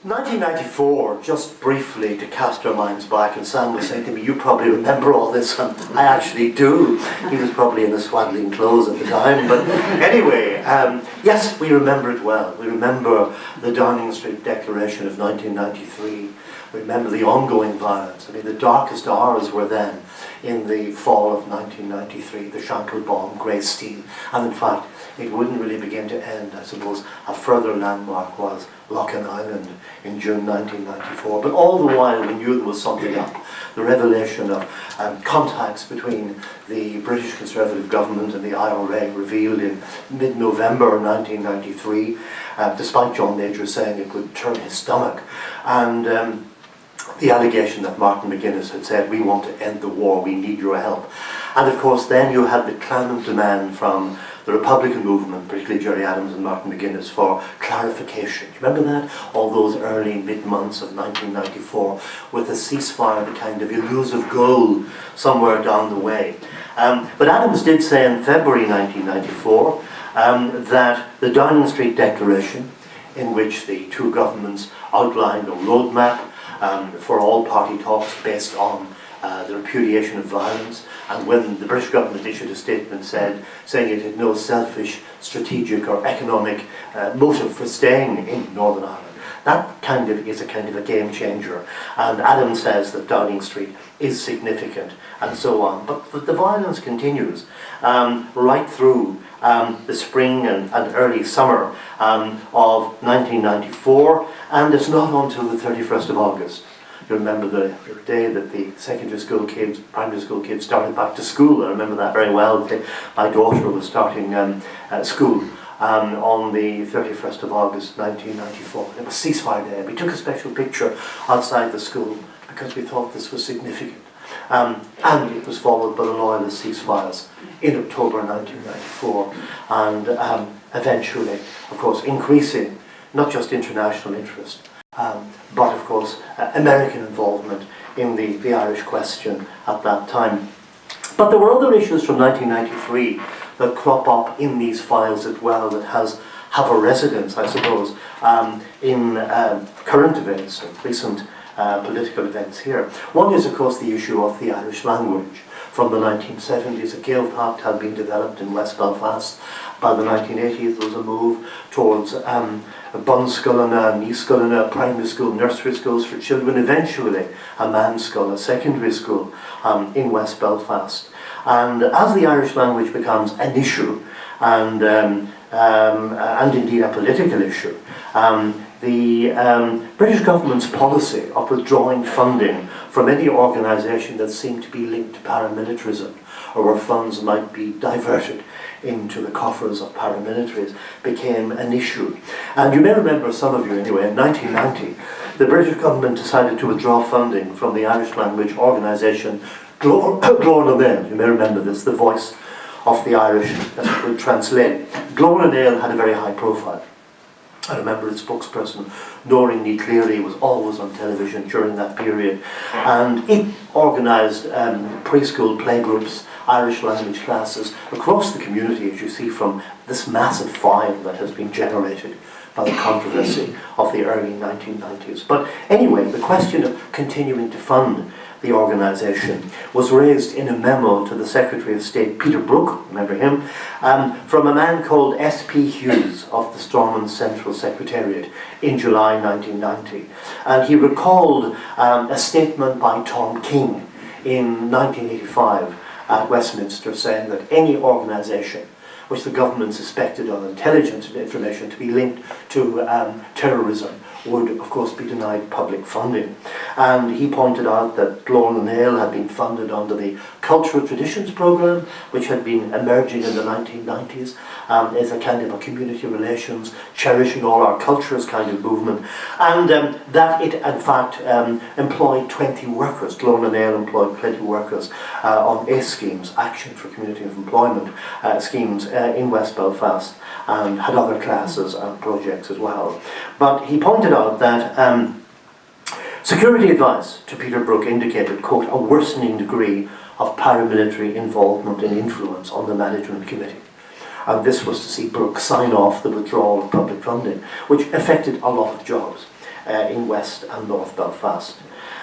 1994, just briefly to cast our minds back, and Sam was saying to me, you probably remember all this, and I actually do. He was probably in his swaddling clothes at the time, but anyway, yes, we remember it well. We remember the Downing Street Declaration of 1993. We remember the ongoing violence. I mean, the darkest hours were then in the fall of 1993, the Shankle bomb, grey steel, and in fact, it wouldn't really begin to end. I suppose a further landmark was Loughlin Island in June 1994. But all the while we knew there was something up. The revelation of contacts between the British Conservative government and the IRA revealed in mid-November 1993, despite John Major saying it would turn his stomach. And the allegation that Martin McGuinness had said, we want to end the war, we need your help. And of course then you had the clamant demand from the Republican movement, particularly Gerry Adams and Martin McGuinness, for clarification. Do you remember that? All those early mid-months of 1994 with a ceasefire, the kind of elusive goal somewhere down the way. But Adams did say in February 1994 that the Downing Street Declaration, in which the two governments outlined a roadmap for all party talks based on the repudiation of violence, and when the British government issued a statement saying it had no selfish, strategic or economic motive for staying in Northern Ireland. That is a kind of a game changer, and Adams says that Downing Street is significant and so on. But the violence continues right through the spring and early summer of 1994, and it's not until the 31st of August. You remember the day that the secondary school kids, primary school kids started back to school. I remember that very well. My daughter was starting school on the 31st of August 1994. It was ceasefire day. We took a special picture outside the school because we thought this was significant. And it was followed by the loyalist ceasefires in October 1994. And eventually, of course, increasing not just international interest, but of course American involvement in the Irish question at that time. But there were other issues from 1993 that crop up in these files as well that have a resonance, I suppose, in current events and recent political events here. One is of course the issue of the Irish language. From the 1970s, a Gael Pact had been developed in West Belfast. By the 1980s, there was a move towards Bunscullina, Neescullina, primary school, nursery schools for children, eventually a man's school, a secondary school in West Belfast. And as the Irish language becomes an issue, and indeed a political issue, the British government's policy of withdrawing funding from any organisation that seemed to be linked to paramilitarism, or where funds might be diverted into the coffers of paramilitaries, became an issue. And you may remember, some of you anyway, in 1990, the British government decided to withdraw funding from the Irish language organisation Glór na Néal. You may remember this, the voice of the Irish, that would translate. Glór na Néal had a very high profile. I remember its spokesperson, Noreen Ní Cleary, was always on television during that period, and it organised preschool playgroups, Irish language classes across the community, as you see from this massive file that has been generated by the controversy of the early 1990s. But anyway, the question of continuing to fund the organisation was raised in a memo to the Secretary of State, Peter Brooke, remember him, from a man called S.P. Hughes of the Stormont Central Secretariat in July 1990. And he recalled a statement by Tom King in 1985 at Westminster saying that any organisation which the government suspected on intelligence and information to be linked to terrorism would, of course, be denied public funding. And he pointed out that Glór na Néal had been funded under the Cultural Traditions Programme, which had been emerging in the 1990s as a kind of a community relations, cherishing all our cultures kind of movement, and that it, in fact, employed 20 workers. Glór na Néal employed 20 workers on ACE schemes, Action for Community of Employment schemes in West Belfast, and had other classes and projects as well. But he pointed out that security advice to Peter Brooke indicated, quote, a worsening degree of paramilitary involvement and influence on the management committee. And this was to see Brooke sign off the withdrawal of public funding, which affected a lot of jobs. in West and North Belfast.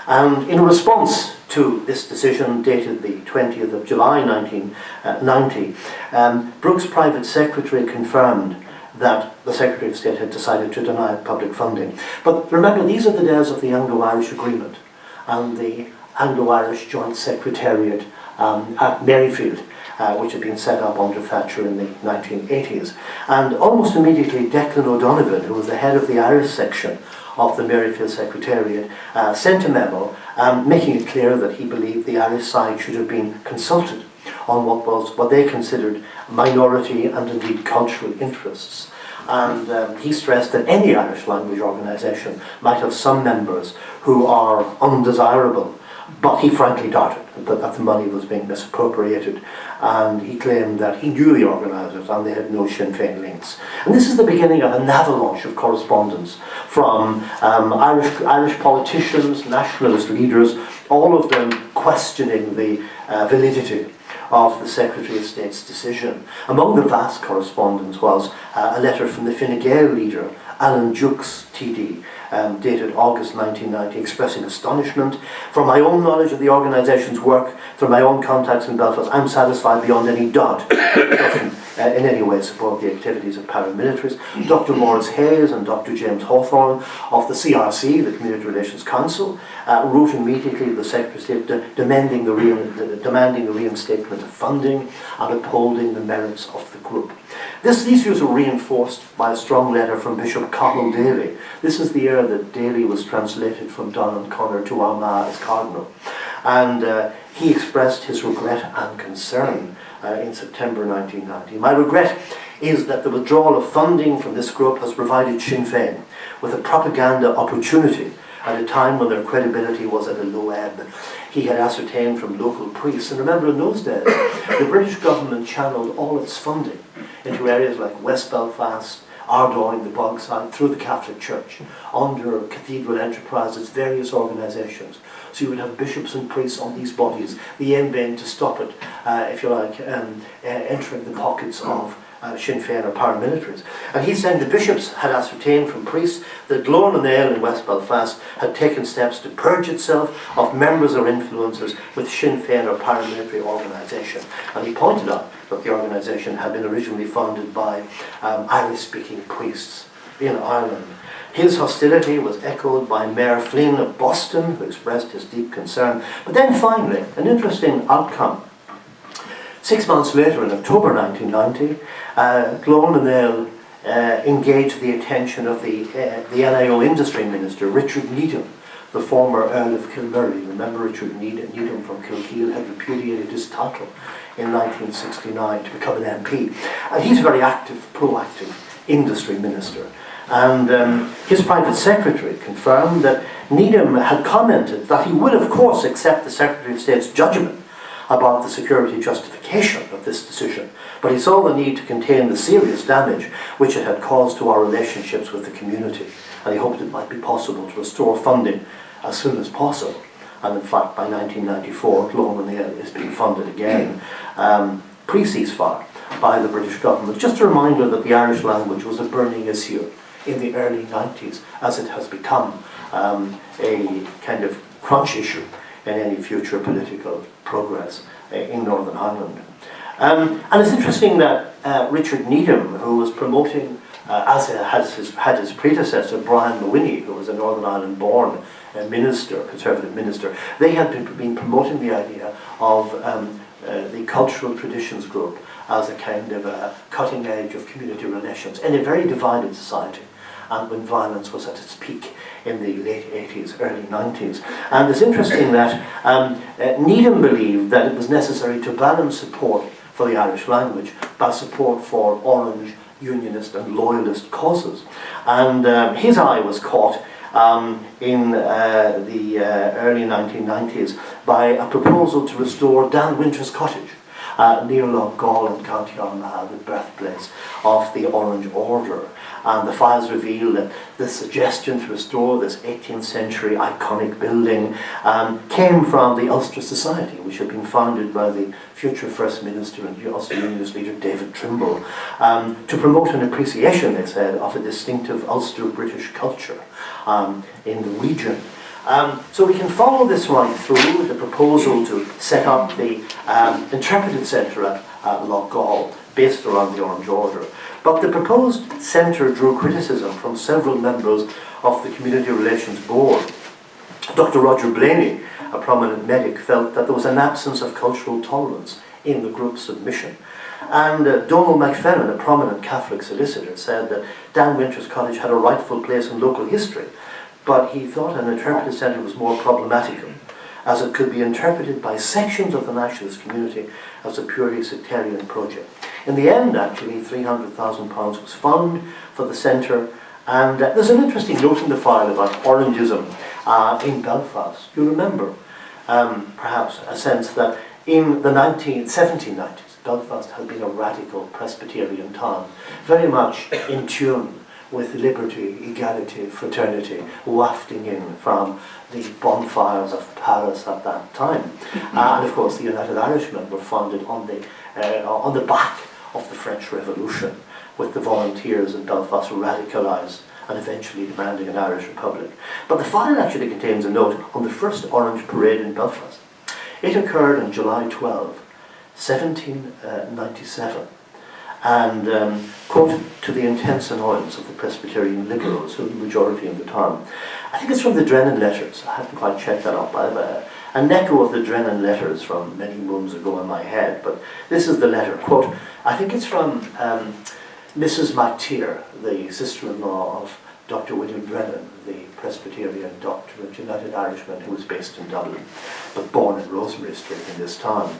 And in response to this decision, dated the 20th of July 1990, Brooke's private secretary confirmed that the Secretary of State had decided to deny public funding. But remember, these are the days of the Anglo-Irish Agreement and the Anglo-Irish Joint Secretariat at Maryfield, which had been set up under Thatcher in the 1980s. And almost immediately, Declan O'Donovan, who was the head of the Irish section of the Maryfield Secretariat, sent a memo making it clear that he believed the Irish side should have been consulted on what they considered minority and indeed cultural interests. And he stressed that any Irish language organisation might have some members who are undesirable, but he frankly doubted that the money was being misappropriated, and he claimed that he knew the organisers and they had no Sinn Féin links. And this is the beginning of an avalanche of correspondence from Irish politicians, nationalist leaders, all of them questioning the validity of the Secretary of State's decision. Among the vast correspondence was a letter from the Fine Gael leader, Alan Jukes, TD, dated August 1990, expressing astonishment. From my own knowledge of the organisation's work, through my own contacts in Belfast, I'm satisfied beyond any doubt it doesn't in any way support the activities of paramilitaries. Dr. Maurice Hayes and Dr. James Hawthorne of the CRC, the Community Relations Council, wrote immediately to the Secretary of State demanding the reinstatement of funding and upholding the merits of the group. These views were reinforced by a strong letter from Bishop Cathal Daly. This is the year that Daly was translated from Donald Connor to Armagh as Cardinal. And he expressed his regret and concern in September 1990. My regret is that the withdrawal of funding from this group has provided Sinn Féin with a propaganda opportunity at a time when their credibility was at a low ebb. He had ascertained from local priests, and remember in those days, the British government channelled all its funding into areas like West Belfast, Ardoyne, the Bogside, through the Catholic Church, under Cathedral Enterprises, various organisations. So you would have bishops and priests on these bodies, the aim being to stop it, if you like, entering the pockets of Sinn Féin or paramilitaries. And he's saying the bishops had ascertained from priests that Glór na Nail in West Belfast had taken steps to purge itself of members or influencers with Sinn Féin or paramilitary organisation. And he pointed out that the organisation had been originally funded by Irish-speaking priests in Ireland. His hostility was echoed by Mayor Flynn of Boston, who expressed his deep concern. But then finally, an interesting outcome. 6 months later, in October 1990, Glór na Nail engaged the attention of the NIO industry minister, Richard Needham, the former Earl of Kilmurray. Remember, Richard Needham from Kilkeel had repudiated his title in 1969 to become an MP. And he's a very active, proactive industry minister. And his private secretary confirmed that Needham had commented that he would, of course, accept the Secretary of State's judgment about the security justification of this decision, but he saw the need to contain the serious damage which it had caused to our relationships with the community, and he hoped it might be possible to restore funding as soon as possible. And in fact, by 1994, Glór na Nail is being funded again, pre-ceasefire by the British government. Just a reminder that the Irish language was a burning issue in the early 90s, as it has become a kind of crunch issue in any future political progress in Northern Ireland. And it's interesting that Richard Needham, who was promoting, as had his predecessor, Brian Mawhinney, who was a Northern Ireland-born minister, Conservative minister, they had been promoting the idea of the Cultural Traditions Group as a kind of a cutting edge of community relations in a very divided society, and when violence was at its peak in the late 80s, early 90s. And it's interesting that Needham believed that it was necessary to balance support for the Irish language by support for Orange, Unionist and Loyalist causes. And his eye was caught in the early 1990s by a proposal to restore Dan Winter's Cottage. near Loughgall in County Armagh, the birthplace of the Orange Order. And the files reveal that the suggestion to restore this 18th century iconic building came from the Ulster Society, which had been founded by the future First Minister and Ulster Unionist leader David Trimble, to promote an appreciation, they said, of a distinctive Ulster British culture in the region. So we can follow this right through the proposal to set up the interpreted centre at Loughgall, based around the Orange Order. But the proposed centre drew criticism from several members of the Community Relations Board. Dr. Roger Blaney, a prominent medic, felt that there was an absence of cultural tolerance in the group's submission. And Donald McFerrin, a prominent Catholic solicitor, said that Dan Winter's College had a rightful place in local history, but he thought an interpreted centre was more problematical, as it could be interpreted by sections of the nationalist community as a purely sectarian project. In the end, actually, £300,000 was found for the centre, and there's an interesting note in the file about Orangism in Belfast. You remember, perhaps, a sense that in the 1790s, Belfast had been a radical Presbyterian town, very much in tune with liberty, equality, fraternity, wafting in from the bonfires of Paris at that time. And of course, the United Irishmen were founded on the back of the French Revolution, with the volunteers in Belfast radicalised and eventually demanding an Irish Republic. But the file actually contains a note on the first Orange Parade in Belfast. It occurred on July 12, 1797. And quote, to the intense annoyance of the Presbyterian liberals, who were the majority in the town. I think it's from the Drennan Letters. I haven't quite checked that up. I have an echo of the Drennan Letters from many moons ago in my head, but this is the letter. Quote, I think it's from Mrs. MacTeer, the sister-in-law of Dr. William Drennan, the Presbyterian doctor of United Irishmen who was based in Dublin, but born in Rosemary Street in this town.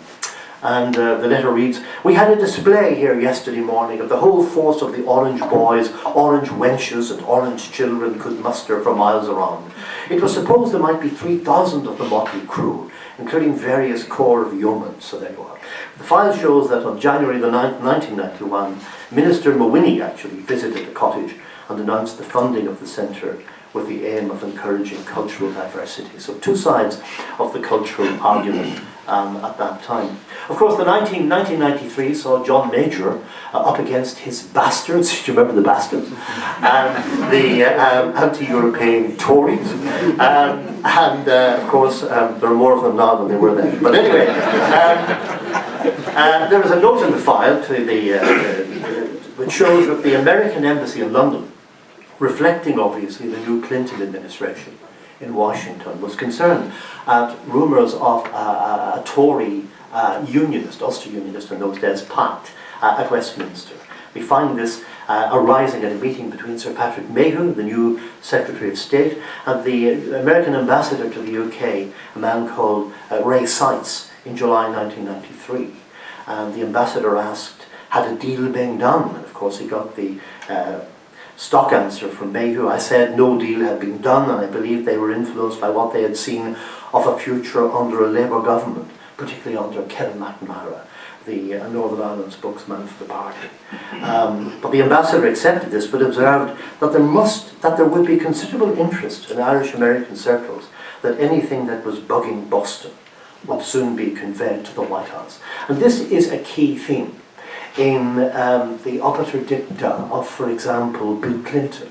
And the letter reads, we had a display here yesterday morning of the whole force of the Orange boys, Orange wenches and Orange children could muster for miles around. It was supposed there might be 3,000 of the motley crew, including various corps of yeomen, so there you are. The file shows that on January the 9th, 1991, Minister Mawhinney actually visited the cottage and announced the funding of the centre with the aim of encouraging cultural diversity. So two sides of the cultural argument at that time. Of course, the 1993 saw John Major up against his bastards. Do you remember the bastards? The anti-European Tories. Of course, there are more of them now than there were then. But anyway, there was a note in the file to which shows that the American Embassy in London, reflecting obviously the new Clinton administration in Washington, was concerned at rumours of a Tory unionist, Ulster unionist in those days, pact at Westminster. We find this arising at a meeting between Sir Patrick Mayhew, the new Secretary of State, and the American ambassador to the UK, a man called Ray Seitz, in July 1993. And the ambassador asked, had a deal been done? And of course he got the stock answer from Mayhew. I said no deal had been done, and I believe they were influenced by what they had seen of a future under a Labour government, particularly under Kevin McNamara, the Northern Ireland spokesman for the party. But the ambassador accepted this, but observed that there would be considerable interest in Irish-American circles that anything that was bugging Boston would soon be conveyed to the White House. And this is a key theme in the obiter dicta of, for example, Bill Clinton,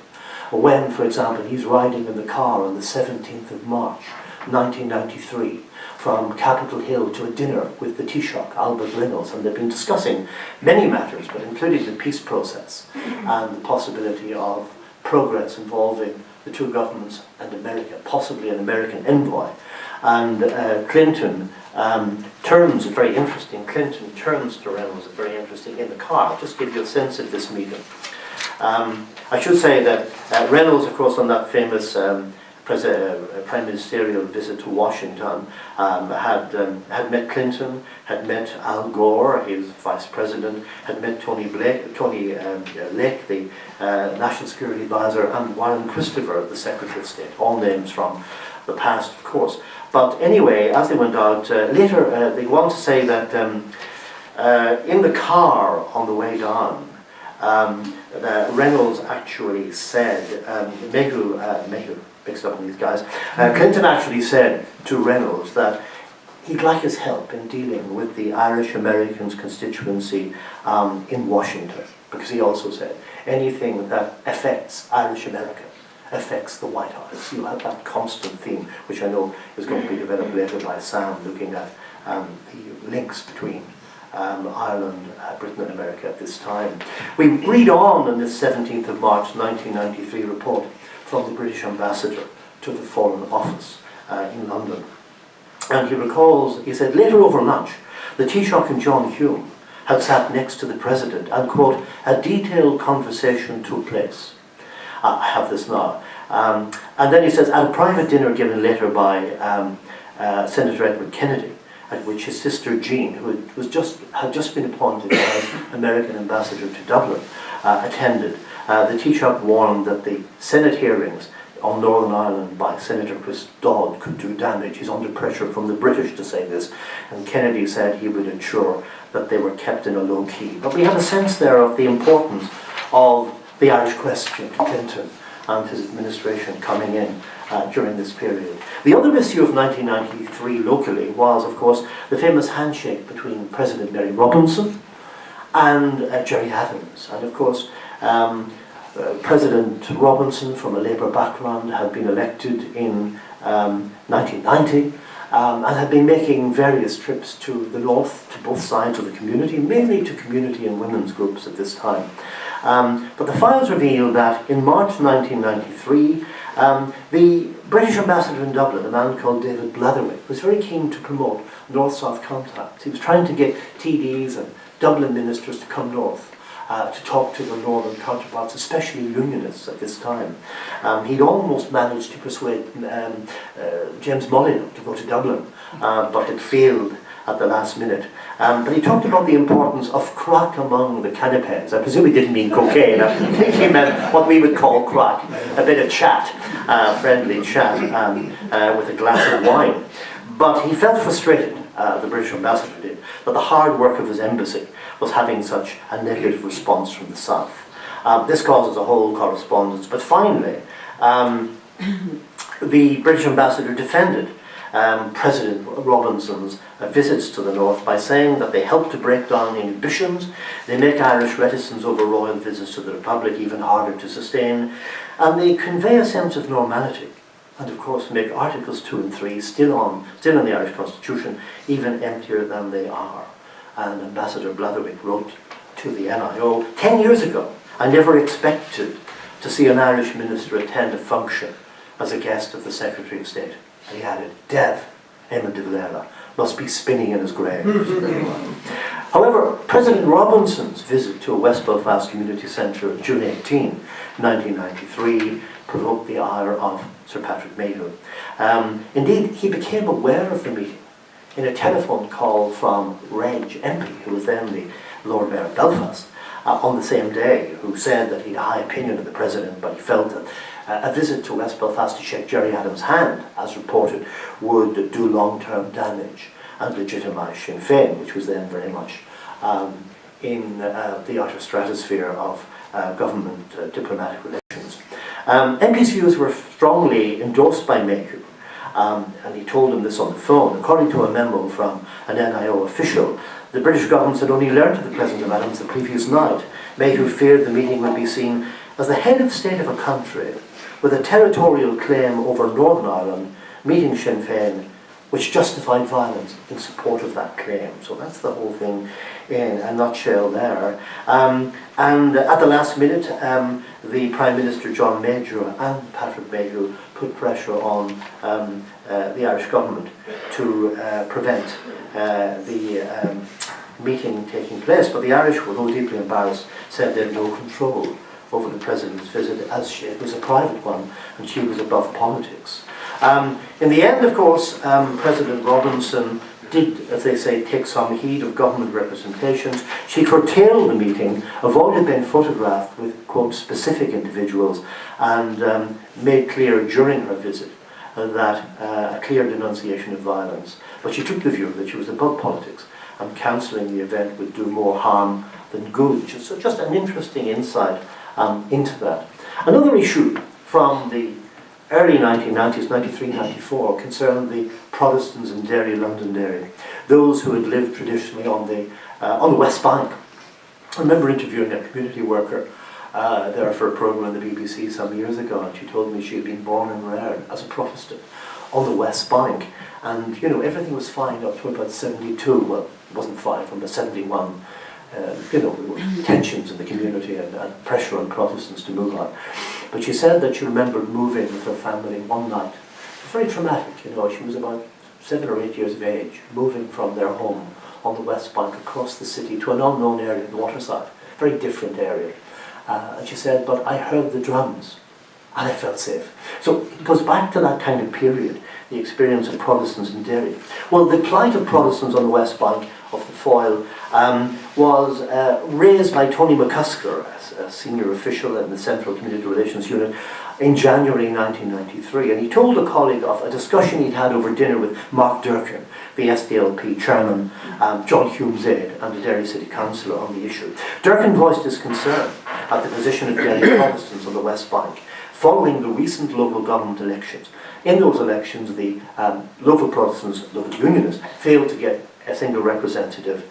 when, for example, he's riding in the car on the 17th of March, 1993, from Capitol Hill to a dinner with the Taoiseach, Albert Reynolds, and they've been discussing many matters, but including the peace process and the possibility of progress involving the two governments and America, possibly an American envoy. And Clinton turns, very interesting, Clinton turns to Reynolds, very interesting, in the car. I'll just give you a sense of this meeting. I should say that Reynolds, of course, on that famous prime ministerial visit to Washington, had met Clinton, had met Al Gore, his vice president, had met Tony Lake, the national security advisor, and Warren Christopher, the Secretary of State, all names from the past, of course. But anyway, as they went out, later they go on to say that in the car on the way down, Reynolds actually said, Mayhew mixed up on these guys, Clinton actually said to Reynolds that he'd like his help in dealing with the Irish Americans constituency in Washington, because he also said anything that affects Irish America affects the White House. You have that constant theme, which I know is going to be developed later by Sam, looking at the links between Ireland, Britain and America at this time. We read on in this 17th of March 1993 report from the British ambassador to the Foreign Office in London. And he recalls, he said, later over lunch, the Taoiseach and John Hume had sat next to the President and, quote, a detailed conversation took place. I have this now. And then he says, at a private dinner given later by Senator Edward Kennedy, at which his sister Jean, who had just been appointed as American ambassador to Dublin, attended, the Taoiseach warned that the Senate hearings on Northern Ireland by Senator Chris Dodd could do damage. He's under pressure from the British to say this, and Kennedy said he would ensure that they were kept in a low key. But we have a sense there of the importance of the Irish question to Clinton and his administration coming in during this period. The other issue of 1993 locally was, of course, the famous handshake between President Mary Robinson and Gerry Adams. And of course, President Robinson, from a Labour background, had been elected in 1990 and had been making various trips to the north, to both sides of the community, mainly to community and women's groups at this time. But the files reveal that in March 1993, the British ambassador in Dublin, a man called David Blatherwick, was very keen to promote north-south contacts. He was trying to get TDs and Dublin ministers to come north to talk to their northern counterparts, especially unionists at this time. He'd almost managed to persuade James Molyneux to go to Dublin, but it failed at the last minute. But he talked about the importance of crack among the canapés. I presume he didn't mean cocaine. I think he meant what we would call crack, a bit of chat, friendly chat with a glass of wine. But he felt frustrated, the British ambassador did, that the hard work of his embassy was having such a negative response from the south. This causes a whole correspondence, but finally, the British ambassador defended President Robinson's visits to the north by saying that they help to break down inhibitions, they make Irish reticence over royal visits to the Republic even harder to sustain, and they convey a sense of normality, and of course make Articles 2 and 3 still in the Irish Constitution even emptier than they are. And Ambassador Blatherwick wrote to the NIO, 10 years ago, I never expected to see an Irish minister attend a function as a guest of the Secretary of State. And he added, Dev, Eamon de Valera, must be spinning in his grave. However, President Robinson's visit to a West Belfast community centre on June 18, 1993, provoked the ire of Sir Patrick Mayhew. Indeed, he became aware of the meeting in a telephone call from Reg MP, who was then the Lord Mayor of Belfast, on the same day, who said that he had a high opinion of the President, but he felt that a visit to West Belfast to shake Gerry Adams' hand, as reported, would do long-term damage and legitimise Sinn Féin, which was then very much in the outer stratosphere of government diplomatic relations. MP's views were strongly endorsed by Mayhew, and he told him this on the phone. According to a memo from an NIO official, the British government had only learned of the presence of Adams the previous night. Mayhew feared the meeting would be seen as the head of state of a country with a territorial claim over Northern Ireland meeting Sinn Féin, which justified violence in support of that claim. So that's the whole thing in a nutshell there. And at the last minute, the Prime Minister John Major and Patrick Mayhew put pressure on the Irish government to prevent the meeting taking place. But the Irish, although deeply embarrassed, said they had no control over the President's visit, as it was a private one and she was above politics. In the end, of course, President Robinson did, as they say, take some heed of government representations. She curtailed the meeting, avoided being photographed with, quote, specific individuals, and made clear during her visit that a clear denunciation of violence. But she took the view that she was above politics and cancelling the event would do more harm than good. So just an interesting insight into that. Another issue from the early 1990s, 93, 94, concerned the Protestants in Derry, Londonderry, those who had lived traditionally on the West Bank. I remember interviewing a community worker there for a programme on the BBC some years ago, and she told me she had been born and reared as a Protestant on the West Bank, and everything was fine up to about 72. Well, it wasn't fine from about 71. There were tensions in the community and pressure on Protestants to move on. But she said that she remembered moving with her family one night. Very traumatic, she was about 7 or 8 years of age, moving from their home on the West Bank across the city to an unknown area in the waterside, very different area. And she said, but I heard the drums and I felt safe. So it goes back to that kind of period, the experience of Protestants in Derry. Well, the plight of Protestants on the West Bank of the Foyle was raised by Tony McCusker, a senior official in the Central Community Relations Unit, in January 1993. And he told a colleague of a discussion he'd had over dinner with Mark Durkin, the SDLP chairman, John Hume's aide, and the Derry City Councillor on the issue. Durkin voiced his concern at the position of Derry Protestants on the West Bank following the recent local government elections. In those elections, the local Protestants, local unionists, failed to get a single representative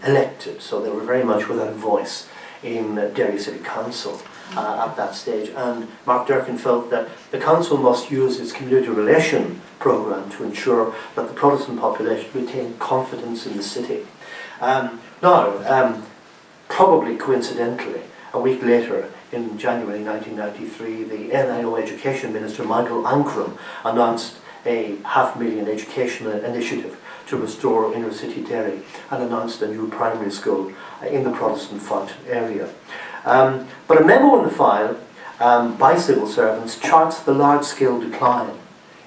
elected, so they were very much without a voice in Derry City Council at that stage. And Mark Durkin felt that the council must use its community relation programme to ensure that the Protestant population retained confidence in the city. Probably coincidentally, a week later, in January 1993, the NIO Education Minister, Michael Ancram, announced a $500,000 educational initiative to restore inner city Derry, and announced a new primary school in the Protestant Fountain area. But a memo in the file by civil servants charts the large-scale decline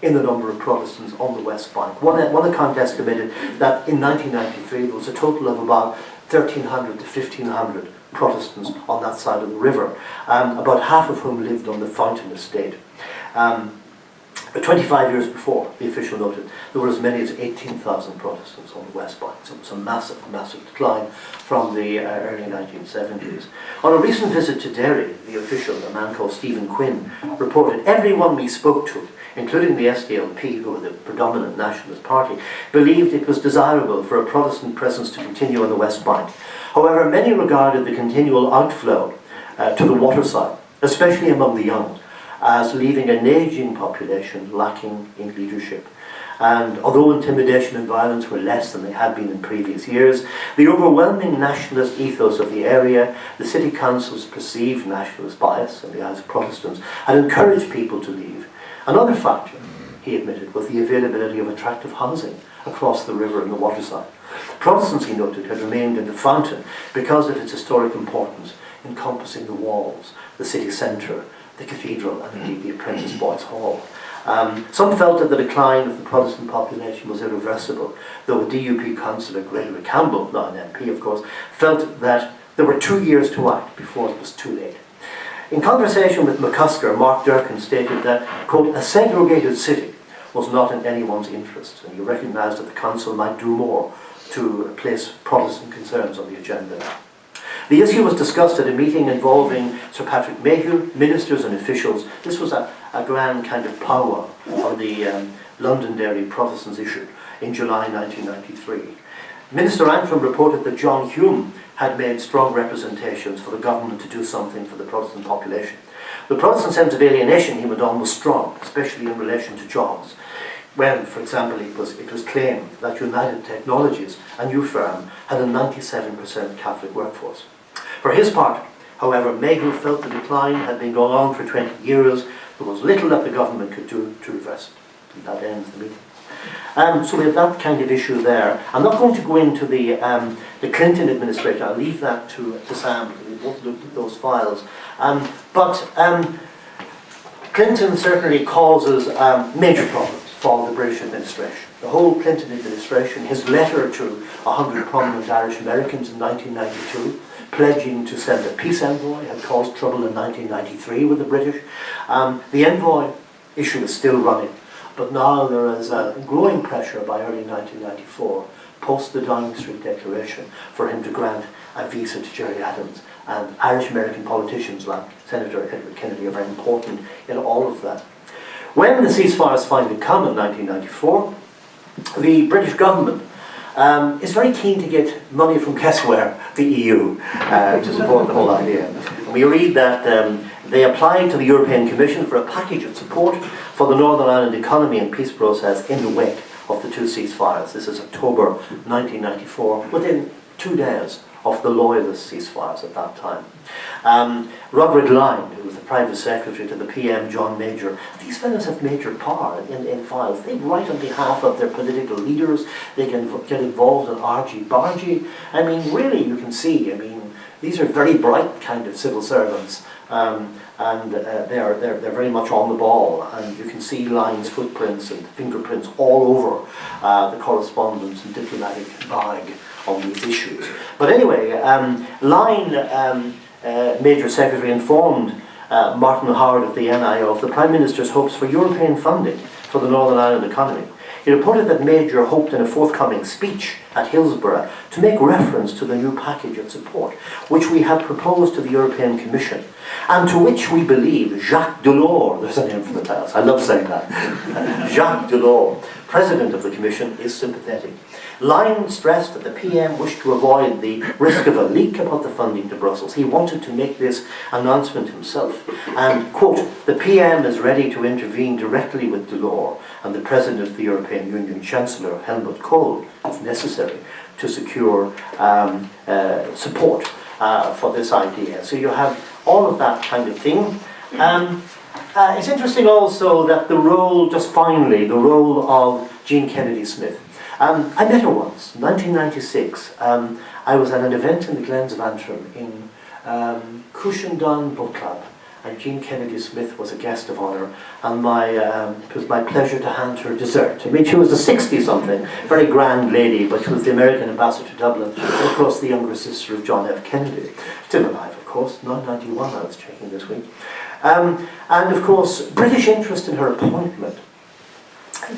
in the number of Protestants on the West Bank. One account estimated that in 1993 there was a total of about 1,300 to 1,500 Protestants on that side of the river, about half of whom lived on the Fountain estate. 25 years before, the official noted, there were as many as 18,000 Protestants on the West Bank, so it was a massive, massive decline from the early 1970s. On a recent visit to Derry, the official, a man called Stephen Quinn, reported everyone we spoke to, including the SDLP, who were the predominant nationalist party, believed it was desirable for a Protestant presence to continue on the West Bank. However, many regarded the continual outflow to the waterside, especially among the young, as leaving an ageing population lacking in leadership. And although intimidation and violence were less than they had been in previous years, the overwhelming nationalist ethos of the area, the city council's perceived nationalist bias in the eyes of Protestants, had encouraged people to leave. Another factor, he admitted, was the availability of attractive housing across the river and the waterside. Protestants, he noted, had remained in the Fountain because of its historic importance, encompassing the walls, the city centre, the cathedral, and indeed the Apprentice Boys' Hall. Some felt that the decline of the Protestant population was irreversible, though a DUP councillor, Gregory Campbell, now an MP of course, felt that there were 2 years to act before it was too late. In conversation with McCusker, Mark Durkin stated that, quote, a segregated city was not in anyone's interest, and he recognised that the council might do more to place Protestant concerns on the agenda. The issue was discussed at a meeting involving Sir Patrick Mayhew, ministers and officials. This was a grand kind of powwow on the Londonderry Protestants issue in July 1993. Minister Ancram reported that John Hume had made strong representations for the government to do something for the Protestant population. The Protestant sense of alienation, he went on, was strong, especially in relation to jobs. When, for example, it was claimed that United Technologies, a new firm, had a 97% Catholic workforce. For his part, however, Mayhew felt the decline had been going on for 20 years. There was little that the government could do to reverse it. And that ends the meeting. So we have that kind of issue there. I'm not going to go into the Clinton administration. I'll leave that to Sam, because we won't look at those files. But Clinton certainly causes major problems for the British administration. The whole Clinton administration, his letter to 100 prominent Irish Americans in 1992, pledging to send a peace envoy, had caused trouble in 1993 with the British. The envoy issue is still running, but now there is a growing pressure by early 1994 post the Downing Street Declaration, for him to grant a visa to Gerry Adams. And Irish-American politicians like Senator Edward Kennedy are very important in all of that. When the ceasefires finally come in 1994, the British government is very keen to get money from, guess where, the EU, to support the whole idea. And we read that they applied to the European Commission for a package of support for the Northern Ireland economy and peace process in the wake of the two ceasefires. This is October 1994, within 2 days of the loyalist ceasefires at that time. Roderick Lyne, who was the private secretary to the PM, John Major, these fellows have major power in files. They write on behalf of their political leaders. They can get involved in argy-bargy. I mean, really, you can see, I mean, these are very bright kind of civil servants. They're very much on the ball, and you can see Lyne's footprints and fingerprints all over the correspondence and diplomatic bag on these issues. But anyway, Lyne, Major Secretary, informed Martin Howard of the NIO of the Prime Minister's hopes for European funding for the Northern Ireland economy. He reported that Major hoped in a forthcoming speech at Hillsborough to make reference to the new package of support, which we have proposed to the European Commission, and to which we believe Jacques Delors, there's a name for the past, I love saying that, Jacques Delors, President of the Commission, is sympathetic. Lyne stressed that the PM wished to avoid the risk of a leak about the funding to Brussels. He wanted to make this announcement himself. And, quote, the PM is ready to intervene directly with Delors and the President of the European Union, Chancellor Helmut Kohl, if necessary, to secure support for this idea. So you have all of that kind of thing. It's interesting also that the role of Jean Kennedy Smith. I met her once, in 1996. I was at an event in the Glens of Antrim in Cushendon Book Club, and Jean Kennedy Smith was a guest of honour, and it was my pleasure to hand her dessert. I mean, she was a 60-something, very grand lady, but she was the American ambassador to Dublin, and of course the younger sister of John F. Kennedy. Still alive, of course, 91 I was checking this week. And of course, British interest in her appointment,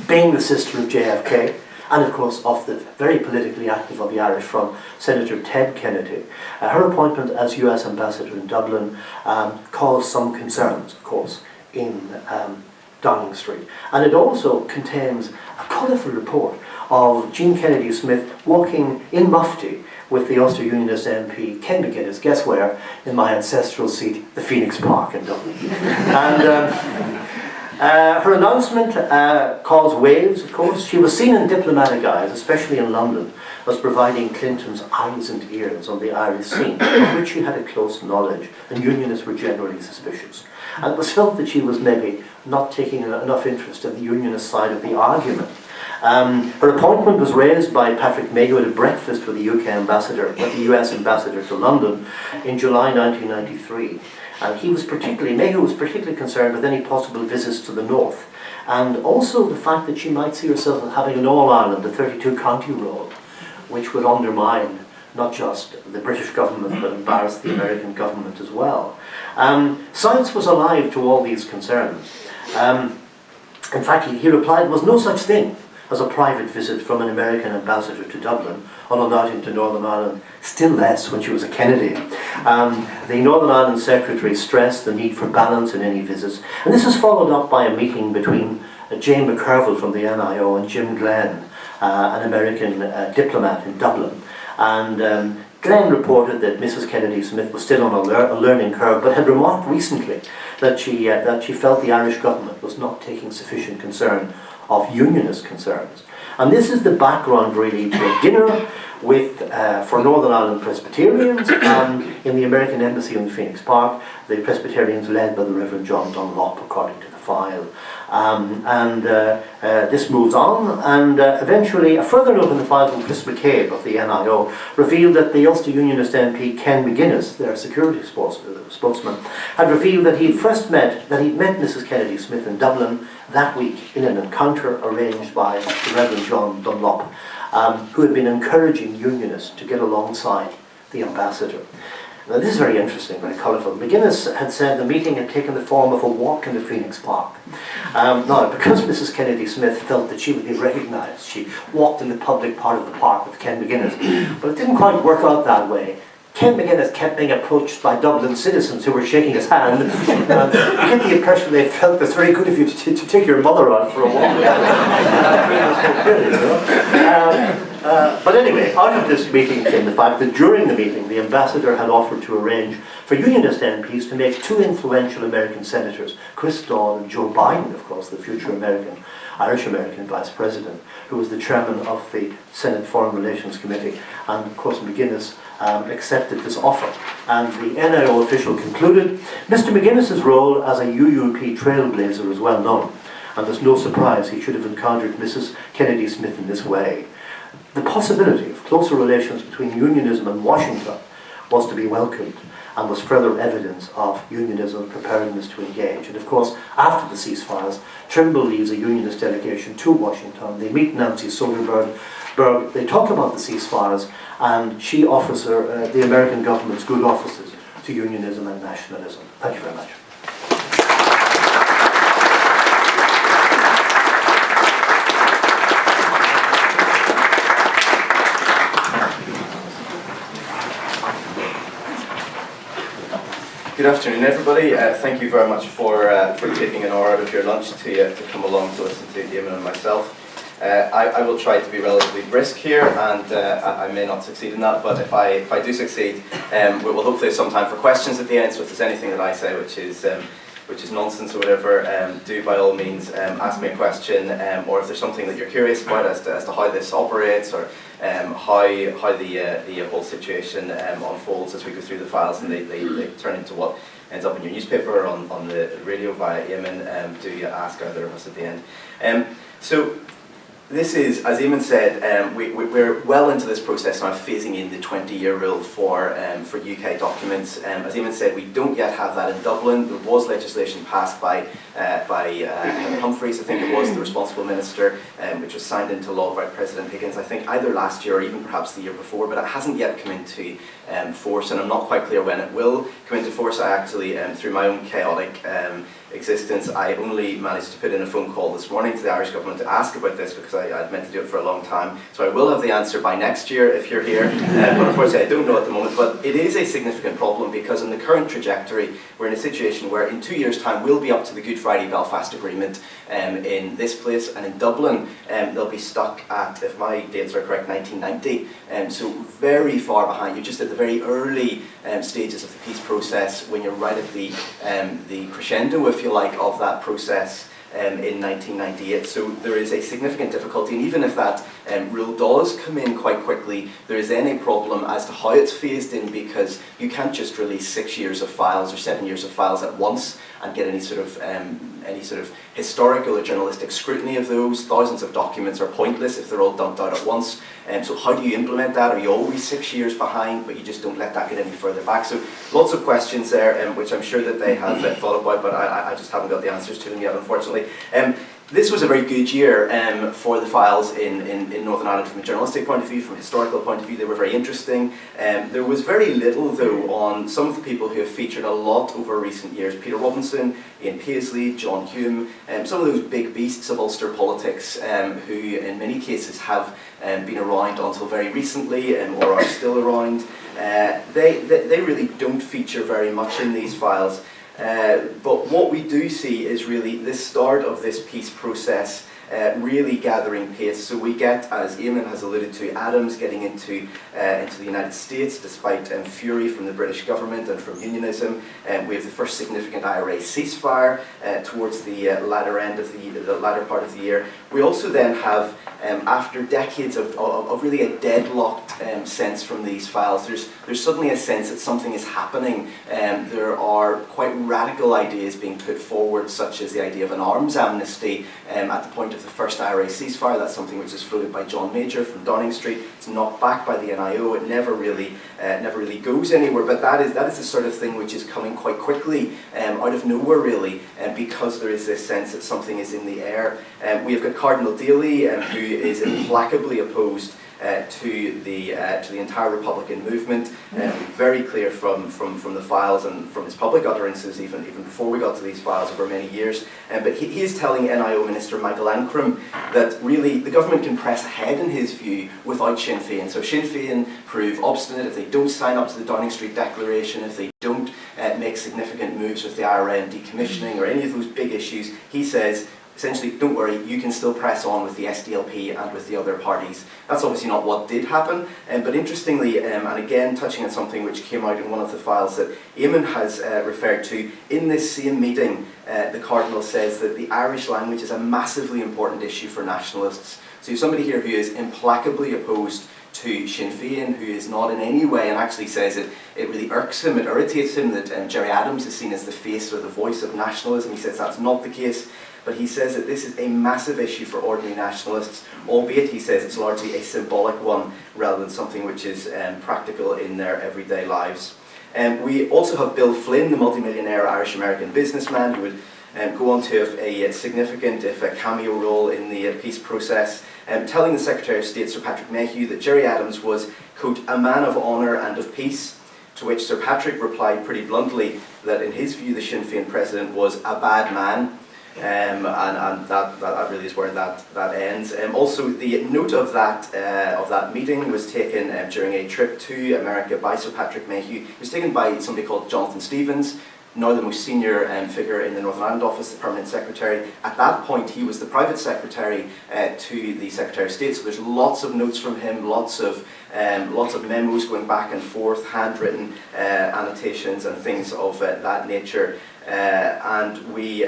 being the sister of JFK, and of course of the very politically active on the Irish Front, Senator Ted Kennedy. Her appointment as US Ambassador in Dublin caused some concerns, of course, in Downing Street. And it also contains a colourful report of Jean Kennedy Smith walking in mufti with the Ulster Unionist MP Ken McGuinness, guess where, in my ancestral seat, the Phoenix Park in Dublin. And her announcement caused waves, of course. She was seen in diplomatic eyes, especially in London, as providing Clinton's eyes and ears on the Irish scene, of which she had a close knowledge, and Unionists were generally suspicious. And it was felt that she was maybe not taking enough interest in the Unionist side of the argument. Her appointment was raised by Patrick Mayo at a breakfast with the US ambassador to London in July 1993. And Mayo was particularly concerned with any possible visits to the north, and also the fact that she might see herself as having an All-Ireland, a 32-county role, which would undermine not just the British government, but embarrass the American government as well. Science was alive to all these concerns. In fact, he replied there was no such thing as a private visit from an American ambassador to Dublin on an outing to Northern Ireland, still less when she was a Kennedy. The Northern Ireland Secretary stressed the need for balance in any visits, and this was followed up by a meeting between Jane McCurville from the NIO and Jim Glenn, an American diplomat in Dublin. And Glenn reported that Mrs. Kennedy Smith was still on a learning curve, but had remarked recently that she felt the Irish government was not taking sufficient concern of Unionist concerns. And this is the background really to a dinner for Northern Ireland Presbyterians in the American Embassy in Phoenix Park, the Presbyterians led by the Reverend John Dunlop, according to the file. This moves on, and eventually a further note in the file from Chris McCabe of the NIO revealed that the Ulster Unionist MP Ken McGuinness, their security spokesman, had revealed that he'd met Mrs. Kennedy Smith in Dublin that week in an encounter arranged by the Reverend John Dunlop, who had been encouraging Unionists to get alongside the ambassador. Now this is very interesting, very colourful. McGuinness had said the meeting had taken the form of a walk in the Phoenix Park. Now, because Mrs. Kennedy Smith felt that she would be recognised, she walked in the public part of the park with Ken McGuinness. But it didn't quite work out that way. Ken McGuinness kept being approached by Dublin citizens who were shaking his hand. You get the impression they felt it's very good of you to take your mother out for a walk. But anyway, out of this meeting came the fact that during the meeting, the ambassador had offered to arrange for Unionist MPs to make two influential American senators, Chris Dawn and Joe Biden, of course, the future Irish-American Vice President, who was the chairman of the Senate Foreign Relations Committee. And of course, McGuinness accepted this offer. And the NIO official concluded, Mr. McGuinness's role as a UUP trailblazer is well known, and there's no surprise he should have encountered Mrs. Kennedy Smith in this way. The possibility of closer relations between unionism and Washington was to be welcomed and was further evidence of unionism's preparedness to engage. And of course, after the ceasefires, Trimble leads a unionist delegation to Washington. They meet Nancy Soderberg. They talk about the ceasefires, and she offers her the American government's good offices to unionism and nationalism. Thank you very much. Good afternoon, everybody. Thank you very much for taking an hour out of your lunch to come along to listen to Eamon and myself. I will try to be relatively brisk here, and I may not succeed in that, but if I do succeed, we will hopefully have some time for questions at the end, so if there's anything that I say which is nonsense or whatever, do by all means ask me a question, or if there's something that you're curious about as to how this operates, or how the whole situation unfolds as we go through the files and they turn into what ends up in your newspaper or on the radio via Eamon, do ask either of us at the end. So this is, as Eamon said, we're well into this process now, phasing in the 20-year rule for UK documents. As Eamon said, we don't yet have that in Dublin. There was legislation passed by Helen Humphreys, I think it was, the responsible minister, which was signed into law by President Higgins, I think either last year or even perhaps the year before, but it hasn't yet come into force, and I'm not quite clear when it will come into force. I actually, through my own chaotic existence, I only managed to put in a phone call this morning to the Irish government to ask about this, because I'd meant to do it for a long time. So I will have the answer by next year if you're here, but unfortunately I don't know at the moment. But it is a significant problem, because in the current trajectory we're in a situation where in 2 years' time we'll be up to the Good Friday Belfast Agreement in this place, and in Dublin they'll be stuck at, if my dates are correct, 1990. So very far behind. You're just at the very early stages of the peace process, when you're right at the crescendo, if you like, of that process in 1998. So there is a significant difficulty, and even if that rule does come in quite quickly, there is then a problem as to how it's phased in, because you can't just release 6 years of files or 7 years of files at once and get any sort of historical or journalistic scrutiny of those. Thousands of documents are pointless if they're all dumped out at once. So how do you implement that? Are you always 6 years behind, but you just don't let that get any further back? So lots of questions there, which I'm sure that they have thought about, but I just haven't got the answers to them yet, unfortunately. This was a very good year for the files in Northern Ireland from a journalistic point of view, from a historical point of view. They were very interesting. There was very little, though, on some of the people who have featured a lot over recent years. Peter Robinson, Ian Paisley, John Hume, some of those big beasts of Ulster politics who in many cases have been around until very recently or are still around. They really don't feature very much in these files. But what we do see is really the start of this peace process really gathering pace. So we get, as Eamon has alluded to, Adams getting into the United States despite fury from the British government and from unionism. We have the first significant IRA ceasefire towards the latter end of the latter part of the year. We also then have, after decades of really a deadlocked sense from these files, there's suddenly a sense that something is happening. There are quite radical ideas being put forward, such as the idea of an arms amnesty at the point of the first IRA ceasefire. That's something which is floated by John Major from Downing Street. It's knocked back by the NIO. It never really goes anywhere. But that is the sort of thing which is coming quite quickly out of nowhere, really, because there is this sense that something is in the air. We have got Cardinal Daly, who is implacably opposed to the entire Republican movement. Very clear from the files and from his public utterances, even before we got to these files over many years. But he is telling NIO Minister Michael Ancram that really the government can press ahead in his view without Sinn Féin. So Sinn Féin prove obstinate if they don't sign up to the Downing Street Declaration, if they don't make significant moves with the IRA and decommissioning or any of those big issues. He says, essentially, don't worry, you can still press on with the SDLP and with the other parties. That's obviously not what did happen, but interestingly, and again touching on something which came out in one of the files that Eamon has referred to, in this same meeting, the Cardinal says that the Irish language is a massively important issue for nationalists. So you've somebody here who is implacably opposed to Sinn Féin, who is not in any way, and actually says it really irks him, it irritates him that Gerry Adams is seen as the face or the voice of nationalism. He says that's not the case. But he says that this is a massive issue for ordinary nationalists, albeit he says it's largely a symbolic one rather than something which is practical in their everyday lives. We also have Bill Flynn, the multimillionaire Irish-American businessman who would go on to have a significant, if a cameo role in the peace process, telling the Secretary of State, Sir Patrick Mayhew, that Gerry Adams was, quote, a man of honour and of peace, to which Sir Patrick replied pretty bluntly that in his view the Sinn Féin president was a bad man. And that really is where that ends. Also, the note of that meeting was taken during a trip to America by Sir Patrick Mayhew. It was taken by somebody called Jonathan Stevens, now the most senior figure in the Northern Ireland Office, the permanent secretary. At that point, he was the private secretary to the Secretary of State. So there's lots of notes from him, lots of memos going back and forth, handwritten annotations and things of that nature. And we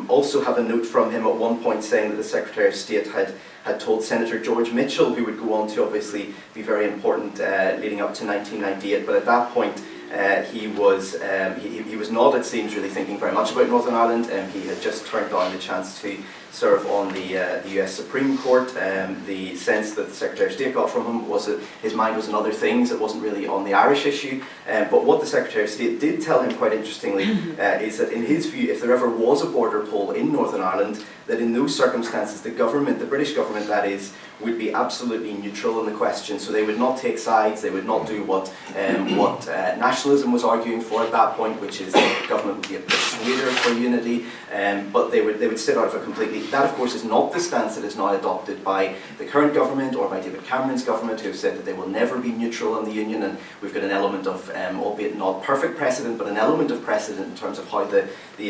also have a note from him at one point saying that the Secretary of State had told Senator George Mitchell, who would go on to obviously be very important leading up to 1998, but at that point he was not, it seems, really thinking very much about Northern Ireland. He had just turned down the chance to serve on the US Supreme Court. The sense that the Secretary of State got from him was that his mind was on other things, it wasn't really on the Irish issue. But what the Secretary of State did tell him, quite interestingly, is that in his view, if there ever was a border poll in Northern Ireland, that in those circumstances the government, the British government that is, would be absolutely neutral in the question. So they would not take sides, they would not do what nationalism was arguing for at that point, which is that the government would be a persuader for unity, but they would sit out of it completely. That, of course, is not the stance that is now adopted by the current government or by David Cameron's government, who have said that they will never be neutral on the Union, and we've got an element of, albeit not perfect precedent, but an element of precedent in terms of how the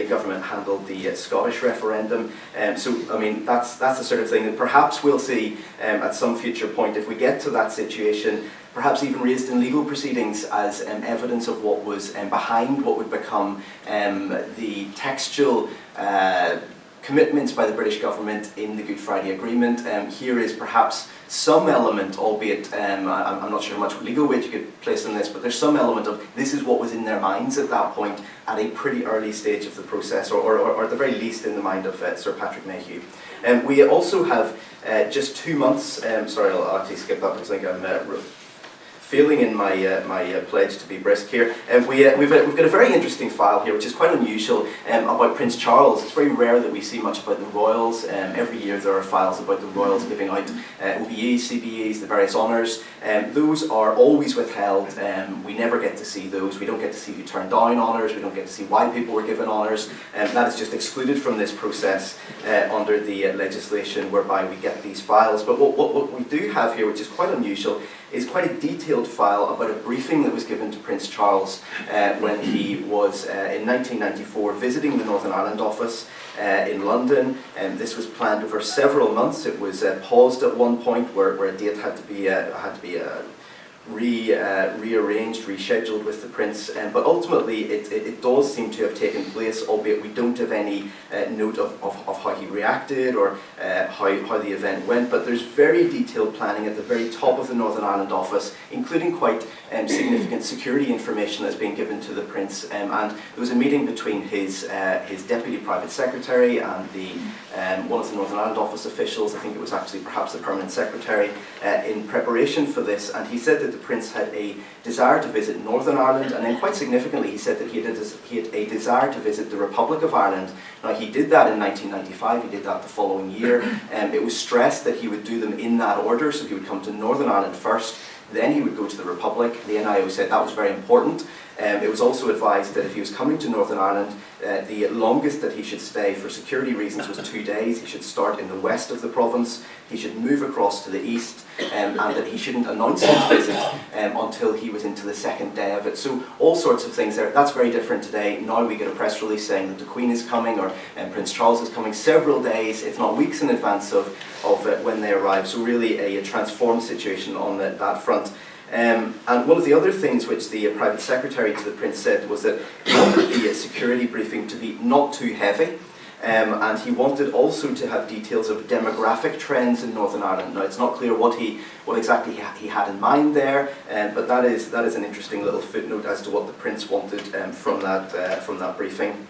government handled the Scottish referendum. So, I mean, that's the sort of thing that perhaps we'll see at some future point, if we get to that situation, perhaps even raised in legal proceedings as evidence of what was behind what would become the textual commitments by the British government in the Good Friday Agreement. Here is perhaps some element, albeit I'm not sure how much legal weight you could place on this, but there's some element of this is what was in their minds at that point at a pretty early stage of the process, or at the very least in the mind of Sir Patrick Mayhew. We also have just 2 months, sorry, I'll actually skip that because I think I'm failing in my pledge to be brisk here. We've got a very interesting file here, which is quite unusual, about Prince Charles. It's very rare that we see much about the royals. Every year there are files about the royals giving out OBEs, CBEs, the various honours. Those are always withheld. We never get to see those. We don't get to see who turned down honours. We don't get to see why people were given honours. That is just excluded from this process under the legislation whereby we get these files. But what we do have here, which is quite unusual, is quite a detailed file about a briefing that was given to Prince Charles when he was in 1994 visiting the Northern Ireland office in London. This was planned over several months. It was paused at one point where a date had to be rearranged, rescheduled with the Prince, but ultimately it does seem to have taken place, albeit we don't have any note of how he reacted or how the event went, but there's very detailed planning at the very top of the Northern Ireland office, including quite significant security information that's being given to the Prince, and there was a meeting between his deputy private secretary and one of the Northern Ireland office officials. I think it was actually perhaps the permanent secretary, in preparation for this, and he said that the Prince had a desire to visit Northern Ireland, and then quite significantly he said that he had a desire to visit the Republic of Ireland. Now he did that in 1995, he did that the following year, and it was stressed that he would do them in that order, so he would come to Northern Ireland first, then he would go to the Republic. The NIO said that was very important. It was also advised that if he was coming to Northern Ireland, the longest that he should stay for security reasons was 2 days. He should start in the west of the province, he should move across to the east, and that he shouldn't announce his visit until he was into the second day of it. So all sorts of things there. That's very different today. Now we get a press release saying that the Queen is coming, or Prince Charles is coming several days, if not weeks in advance of when they arrive. So really a transformed situation on that front. And one of the other things which the private secretary to the Prince said was that he wanted the security briefing to be not too heavy, and he wanted also to have details of demographic trends in Northern Ireland. Now it's not clear what exactly he had in mind there, but that is an interesting little footnote as to what the Prince wanted from that briefing.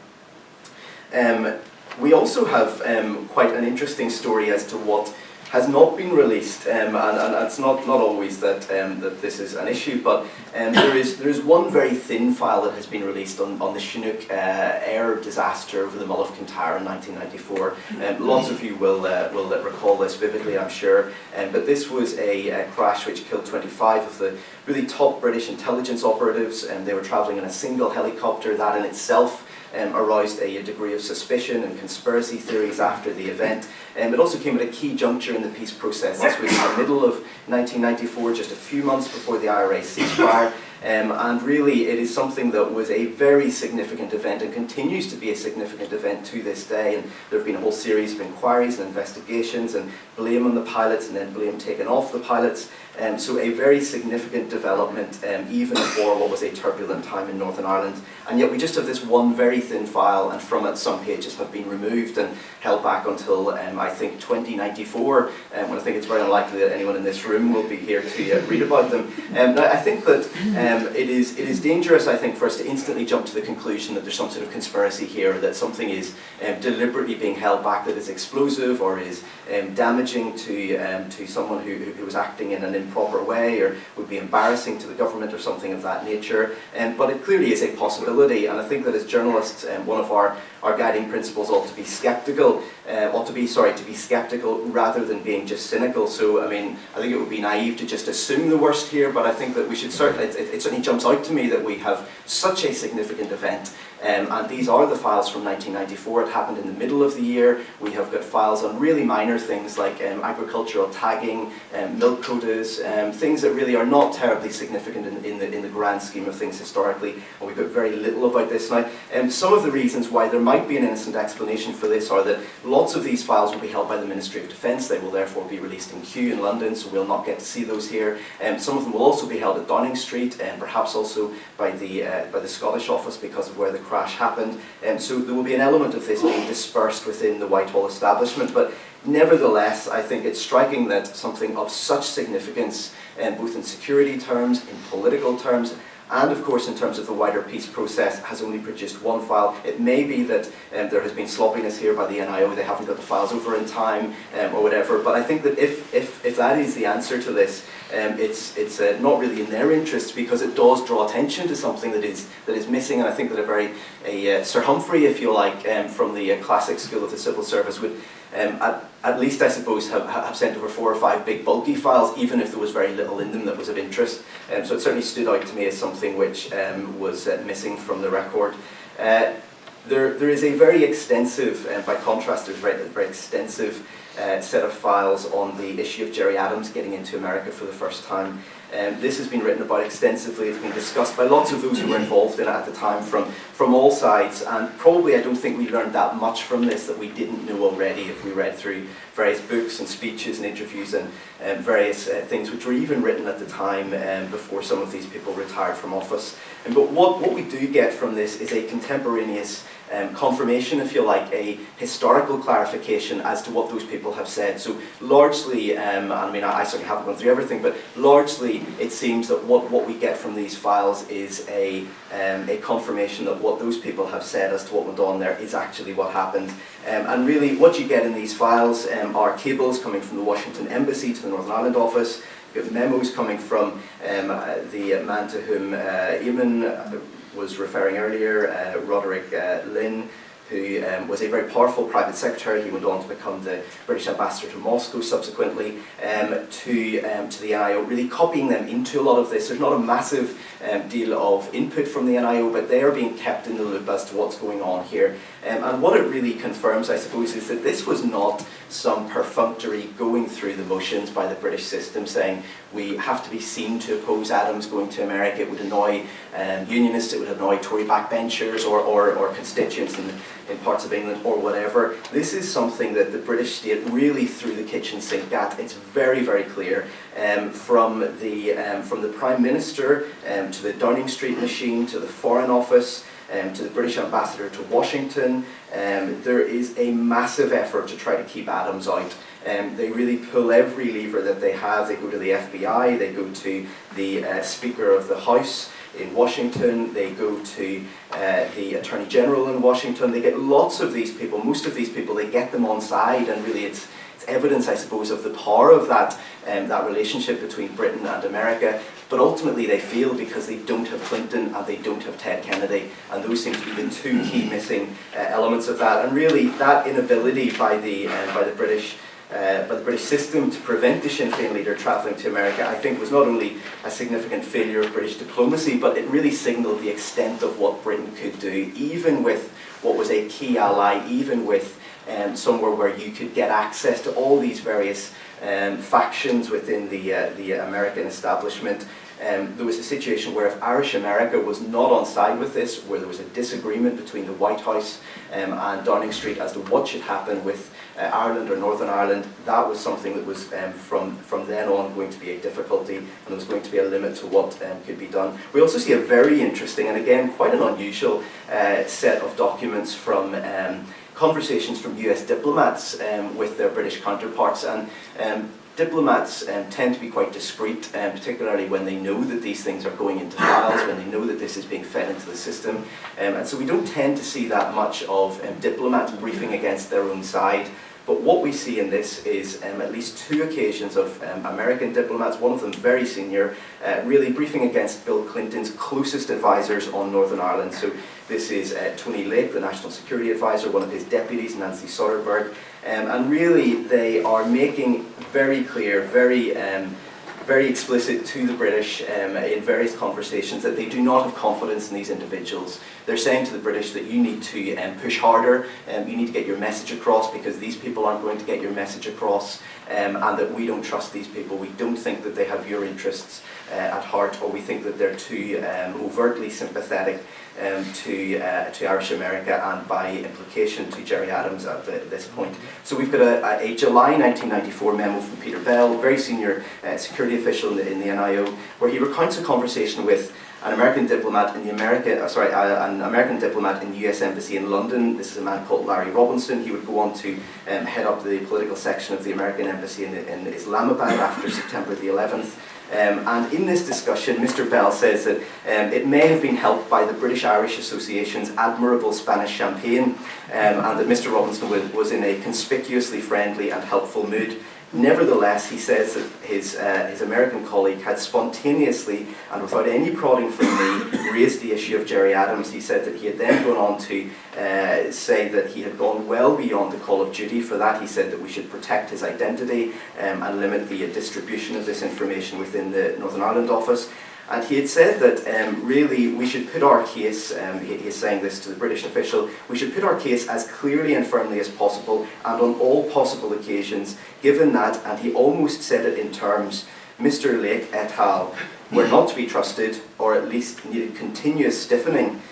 We also have quite an interesting story as to what has not been released, and it's not always that this is an issue, but there is one very thin file that has been released on the Chinook air disaster over the Mull of Kintyre in 1994. Lots of you will recall this vividly, I'm sure, but this was a crash which killed 25 of the really top British intelligence operatives, and they were travelling in a single helicopter. That in itself aroused a degree of suspicion and conspiracy theories after the event. It also came at a key juncture in the peace process. This was in the middle of 1994, just a few months before the IRA ceasefire. And really it is something that was a very significant event and continues to be a significant event to this day, and there have been a whole series of inquiries and investigations and blame on the pilots and then blame taken off the pilots. So a very significant development even for what was a turbulent time in Northern Ireland, and yet we just have this one very thin file, and from it some pages have been removed and held back until I think 2094, when I think it's very unlikely that anyone in this room will be here to read about them. Now I think that it is dangerous, I think, for us to instantly jump to the conclusion that there's some sort of conspiracy here, that something is deliberately being held back that is explosive or is damaging to someone who was acting in an improper way or would be embarrassing to the government or something of that nature. But it clearly is a possibility, and I think that as journalists, one of our guiding principles ought to be skeptical, to be skeptical rather than being just cynical. So, I mean, I think it would be naive to just assume the worst here, but I think that we should certainly, it certainly jumps out to me that we have such a significant event, and these are the files from 1994. It happened in the middle of the year. We have got files on really minor things like agricultural tagging, milk quotas, things that really are not terribly significant in the grand scheme of things historically, and we've got very little about this now. Some of the reasons why there might be an innocent explanation for this are that lots of these files will be held by the Ministry of Defence. They will therefore be released in Kew in London, so we'll not get to see those here. Some of them will also be held at Downing Street, and perhaps also by the Scottish office because of where the crash happened. So there will be an element of this being dispersed within the Whitehall establishment, but nevertheless, I think it's striking that something of such significance, both in security terms, in political terms, and of course in terms of the wider peace process, has only produced one file. It may be that there has been sloppiness here by the NIO, they haven't got the files over in time or whatever, but I think that if that is the answer to this, it's not really in their interest, because it does draw attention to something that is missing, and I think that a Sir Humphrey, if you like, from the classic school of the civil service would at least, I suppose, have sent over 4 or 5 big bulky files, even if there was very little in them that was of interest. So it certainly stood out to me as something which was missing from the record. There is a very extensive, by contrast, there's a very extensive set of files on the issue of Gerry Adams getting into America for the first time. This has been written about extensively. It's been discussed by lots of those who were involved in it at the time from all sides, and probably I don't think we learned that much from this that we didn't know already if we read through various books and speeches and interviews and various things which were even written at the time before some of these people retired from office. But what we do get from this is a contemporaneous confirmation, if you like, a historical clarification as to what those people have said. So largely, I mean, I certainly haven't gone through everything, but largely it seems that what we get from these files is a confirmation that what those people have said as to what went on there is actually what happened. And really what you get in these files are cables coming from the Washington Embassy to the Northern Ireland office. We've got memos coming from the man to whom Eamon was referring earlier, Roderick Lynn, who was a very powerful private secretary. He went on to become the British ambassador to Moscow subsequently, to the NIO, really copying them into a lot of this. There's not a massive deal of input from the NIO, but they are being kept in the loop as to what's going on here. And what it really confirms, I suppose, is that this was not some perfunctory going through the motions by the British system saying we have to be seen to oppose Adams going to America. It would annoy unionists, it would annoy Tory backbenchers or constituents in parts of England or whatever. This is something that the British state really threw the kitchen sink at. It's very, very clear. From the Prime Minister to the Downing Street machine to the Foreign Office, to the British ambassador to Washington, there is a massive effort to try to keep Adams out. They really pull every lever that they have. They go to the FBI, they go to the Speaker of the House in Washington, they go to the Attorney General in Washington. They get lots of these people, most of these people, they get them on side, and really it's evidence, I suppose, of the power of that relationship between Britain and America. But ultimately they fail because they don't have Clinton and they don't have Ted Kennedy, and those seem to be the two key missing elements of that. And really that inability by the British system to prevent the Sinn Féin leader travelling to America, I think, was not only a significant failure of British diplomacy, but it really signalled the extent of what Britain could do, even with what was a key ally, even with somewhere where you could get access to all these various factions within the American establishment. There was a situation where if Irish America was not on side with this, where there was a disagreement between the White House and Downing Street as to what should happen with Ireland or Northern Ireland, that was something that was from then on going to be a difficulty, and there was going to be a limit to what could be done. We also see a very interesting and again quite an unusual set of documents from conversations from US diplomats with their British counterparts, and diplomats tend to be quite discreet, particularly when they know that these things are going into files, when they know that this is being fed into the system. And so we don't tend to see that much of diplomats briefing against their own side. But what we see in this is at least two occasions of American diplomats, one of them very senior, really briefing against Bill Clinton's closest advisors on Northern Ireland. So this is Tony Lake, the National Security Advisor, one of his deputies, Nancy Soderberg. And really they are making very clear, very explicit to the British in various conversations that they do not have confidence in these individuals. They're saying to the British that you need to push harder, you need to get your message across because these people aren't going to get your message across, and that we don't trust these people. We don't think that they have your interests at heart, or we think that they're too overtly sympathetic to Irish America and by implication to Gerry Adams at this point. So we've got a July 1994 memo from Peter Bell, very senior security official in the NIO, where he recounts a conversation with an American diplomat in an American diplomat in the US Embassy in London. This is a man called Larry Robinson. He would go on to head up the political section of the American Embassy in Islamabad after September the 11th. And in this discussion, Mr. Bell says that it may have been helped by the British-Irish Association's admirable Spanish champagne, and that Mr. Robinson was in a conspicuously friendly and helpful mood. Nevertheless, he says that his American colleague had spontaneously and without any prodding from me raised the issue of Gerry Adams. He said that he had then gone on to say that he had gone well beyond the call of duty. For that, he said that we should protect his identity and limit the distribution of this information within the Northern Ireland office. And he had said that really we should put our case, he's saying this to the British official, we should put our case as clearly and firmly as possible and on all possible occasions, given that, and he almost said it in terms, Mr. Lake et al. Were not to be trusted, or at least needed continuous stiffening.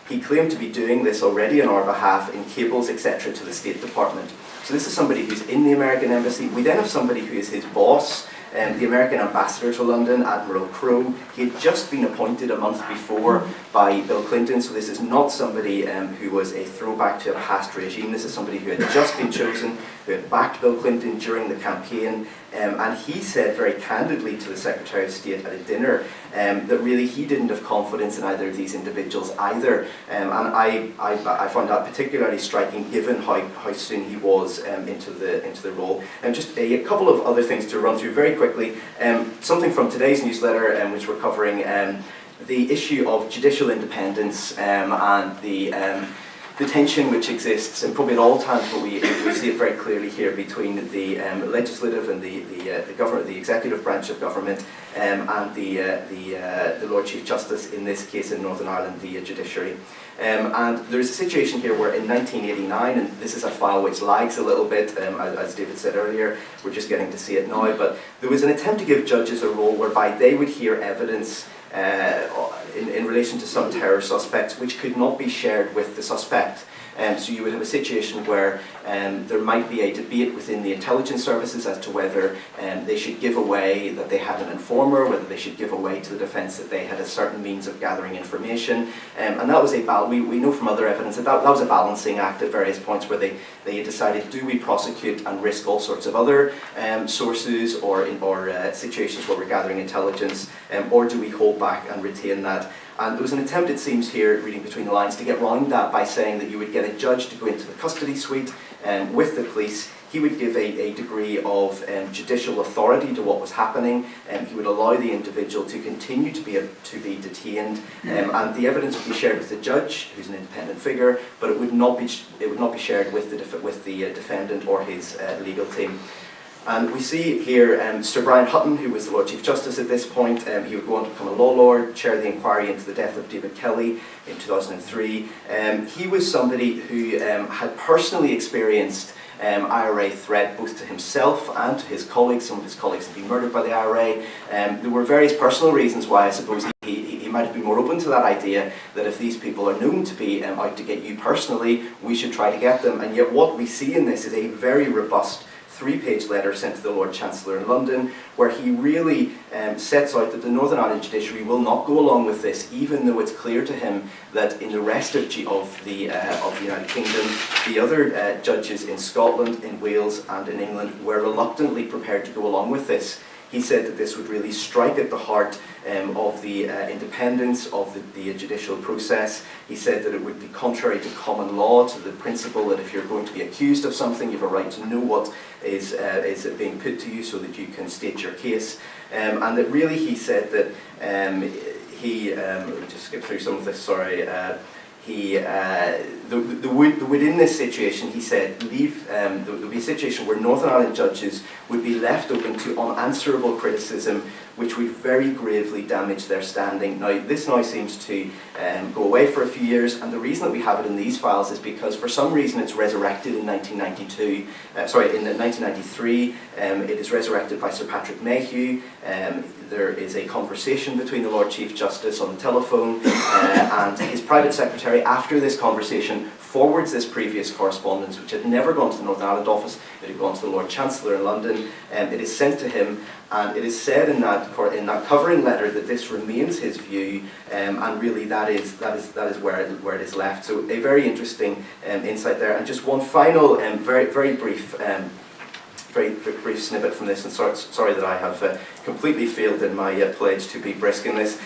He claimed to be doing this already on our behalf in cables, etc. to the State Department. So this is somebody who's in the American Embassy. We then have somebody who is his boss, the American ambassador to London, Admiral Crowe. He had just been appointed a month before by Bill Clinton, so this is not somebody who was a throwback to a past regime. This is somebody who had just been chosen, who had backed Bill Clinton during the campaign, and he said very candidly to the Secretary of State at a dinner that really he didn't have confidence in either of these individuals either. And I find that particularly striking given how soon he was into the role. And just a couple of other things to run through very quickly. Something from today's newsletter, which we're covering, the issue of judicial independence and the tension which exists, and probably at all times, but we see it very clearly here between the legislative and the government, the executive branch of government, and the Lord Chief Justice, in this case in Northern Ireland, the judiciary. And there's a situation here where in 1989, and this is a file which lags a little bit, as David said earlier, we're just getting to see it now, but there was an attempt to give judges a role whereby they would hear evidence in relation to some terror suspects which could not be shared with the suspect. So you would have a situation where there might be a debate within the intelligence services as to whether they should give away that they had an informer, whether they should give away to the defence that they had a certain means of gathering information. And that was we know from other evidence that was a balancing act at various points where they decided, do we prosecute and risk all sorts of other sources or situations where we're gathering intelligence, or do we hold back and retain that? And there was an attempt, it seems here, reading between the lines, to get round that by saying that you would get a judge to go into the custody suite with the police. He would give a degree of judicial authority to what was happening, and he would allow the individual to continue to be detained, and the evidence would be shared with the judge, who's an independent figure, but it would not be shared with the defendant or his legal team. And we see here Sir Brian Hutton, who was the Lord Chief Justice at this point. He would go on to become a law lord, chair the inquiry into the death of David Kelly in 2003. He was somebody who had personally experienced IRA threat both to himself and to his colleagues. Some of his colleagues had been murdered by the IRA. There were various personal reasons why I suppose he might have been more open to that idea that if these people are known to be out to get you personally, we should try to get them. And yet what we see in this is a very robust 3-page letter sent to the Lord Chancellor in London, where he really sets out that the Northern Ireland judiciary will not go along with this, even though it's clear to him that in the rest of the United Kingdom, the other judges in Scotland, in Wales and in England were reluctantly prepared to go along with this. He said that this would really strike at the heart of the independence of the judicial process. He said that it would be contrary to common law, to the principle that if you're going to be accused of something, you have a right to know what is being put to you so that you can state your case. And that really he said that let me just skip through some of this, sorry. Within this situation, he said, there would be a situation where Northern Ireland judges would be left open to unanswerable criticism, which would very gravely damage their standing. Now, this now seems to go away for a few years, and the reason that we have it in these files is because for some reason it's resurrected in 1993. It is resurrected by Sir Patrick Mayhew. There is a conversation between the Lord Chief Justice on the telephone and his private secretary. After this conversation, forwards this previous correspondence, which had never gone to the Northern Ireland office. It had gone to the Lord Chancellor in London. It is sent to him, and it is said in that covering letter that this remains his view, and really that is where it is left. So a very interesting insight there. And just one final, very brief snippet from this, and sorry that I have completely failed in my pledge to be brisk in this.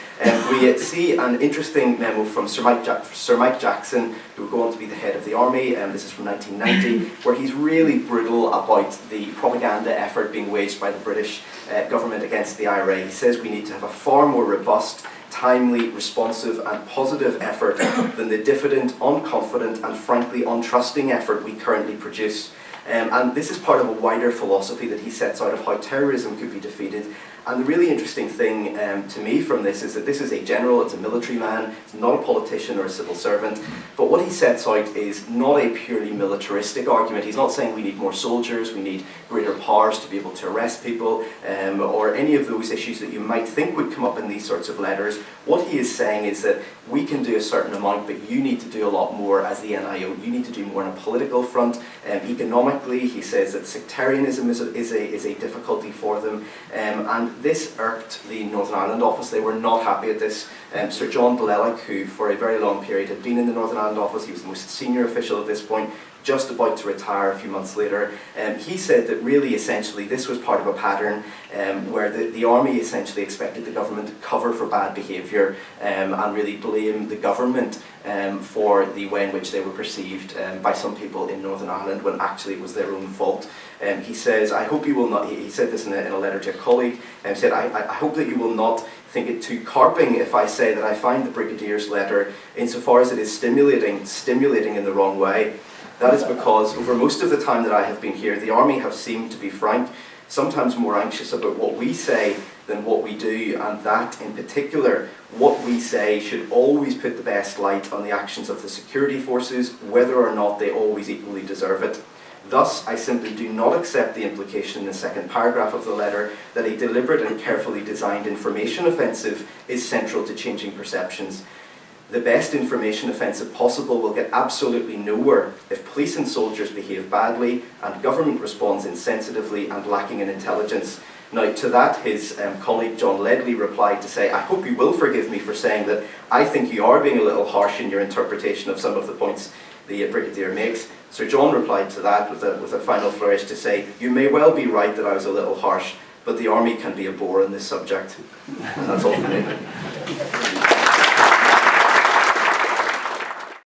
We see an interesting memo from Sir Mike Jackson, who will go on to be the head of the army, this is from 1990, where he's really brutal about the propaganda effort being waged by the British government against the IRA. He says we need to have a far more robust, timely, responsive and positive effort than the diffident, unconfident and frankly untrusting effort we currently produce. And this is part of a wider philosophy that he sets out of how terrorism could be defeated. And the really interesting thing to me from this is that this is a general, it's a military man, it's not a politician or a civil servant, but what he sets out is not a purely militaristic argument. He's not saying we need more soldiers, we need greater powers to be able to arrest people, or any of those issues that you might think would come up in these sorts of letters. What he is saying is that we can do a certain amount, but you need to do a lot more as the NIO. You need to do more on a political front. Economically, he says that sectarianism is a difficulty for them, and this irked the Northern Ireland office. They were not happy at this. Sir John Blellock, who for a very long period had been in the Northern Ireland office, he was the most senior official at this point, just about to retire a few months later, he said that really essentially this was part of a pattern where the army essentially expected the government to cover for bad behaviour and really blame the government for the way in which they were perceived by some people in Northern Ireland when actually it was their own fault. He says, I hope you will not, he said this in a letter to a colleague, and said, I hope that you will not think it too carping if I say that I find the Brigadier's letter, insofar as it is stimulating in the wrong way. That is because over most of the time that I have been here, the army have seemed to be frank, sometimes more anxious about what we say than what we do, and that in particular, what we say should always put the best light on the actions of the security forces, whether or not they always equally deserve it. Thus, I simply do not accept the implication in the second paragraph of the letter that a deliberate and carefully designed information offensive is central to changing perceptions. The best information offensive possible will get absolutely nowhere if police and soldiers behave badly and government responds insensitively and lacking in intelligence. Now, to that, his colleague John Ledley replied to say, I hope you will forgive me for saying that I think you are being a little harsh in your interpretation of some of the points the Brigadier makes. Sir John replied to that with a final flourish to say, you may well be right that I was a little harsh, but the army can be a bore on this subject. And that's all from me.